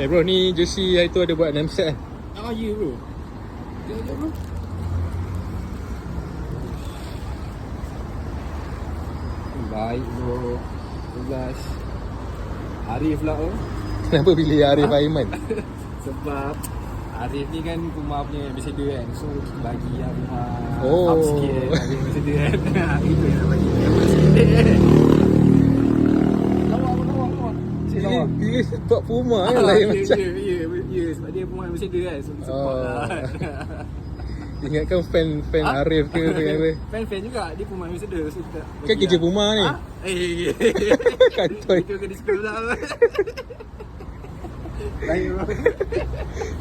bro, ni jersey hari tu ada buat 6 set kan? Ah, ya bro. Jom bro. Baik bro. 11 Arif lah oh. Kenapa pilih Arif Aiman? Sebab Arif ni kan Puma punya ambassador kan. So bagi yang Oh. up sikit kan Arif ambassador kan. Itu yang nak bagi yang up sikit kan. Lawa. Pilih sebab Puma kan lain macam. Ya, sebab dia Puma ambassador kan. So support lah kan. Ingatkan fan Arif ke apa. Fan juga. Dia Puma ambassador. So kita Kan kerja Puma ni. Kantoi. Itu ke discount lah. Baik bro.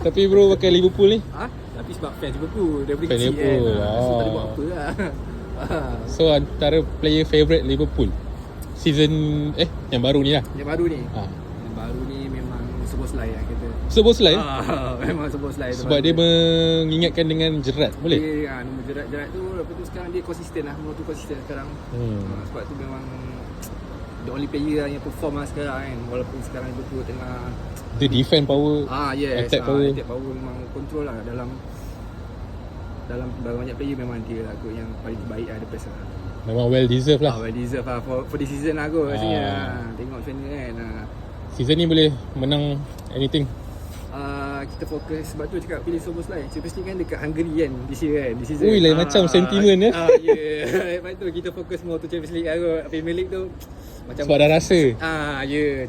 Tapi bro pakai Liverpool ni. Tapi sebab fans Liverpool. Dia beri Fan kecil kan. Liverpool, So tak ada buat apa lah. So antara player favourite Liverpool season yang baru ni lah. Yang baru ni. Yang baru ni memang Szoboszlai lah kita. Szoboszlai? Memang Szoboszlai. Sebab dia mengingatkan dengan Gerrard. Boleh? Dia nombor Gerrard tu. Lepas tu sekarang dia konsisten lah. Nombor tu konsisten sekarang. Sebab tu memang the only player yang perform lah sekarang kan. Walaupun sekarang Liverpool tengah Dia defend power, yes, attack power. attack power memang control lah. Dalam banyak player memang dia lah kot yang paling terbaik lah, the best lah. Memang well deserved lah. Well deserved lah for this season lah kot rasanya. Tengok macam mana kan. Season ni boleh menang anything. Kita fokus sebab tu cakap pilih Szoboszlai. Champions League kan dekat Hungary kan this year kan. This season. Ui, lain macam sentiment ya. Lepas tu kita fokus more to Champions League lah kot. Premier League tu macam Sebab dah rasa.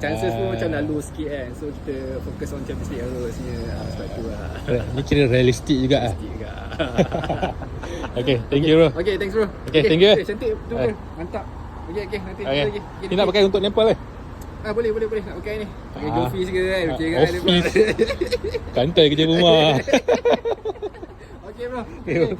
chances pun macam dah low sikit kan. So kita fokus on Champions League lah kot rasanya. Sebab tu lah. Ni kira realistik juga lah. Realistik juga. Okay, thank you bro. Okay, thanks bro. Okay, thank you. Cantik tu bro. Mantap. Okay, nanti lagi. Ni nak pakai untuk Nepal eh? Boleh nak pakai ni. Pakai office ke kan? Okay kan? Office. Kantai kerja rumah. Okay bro. Okay.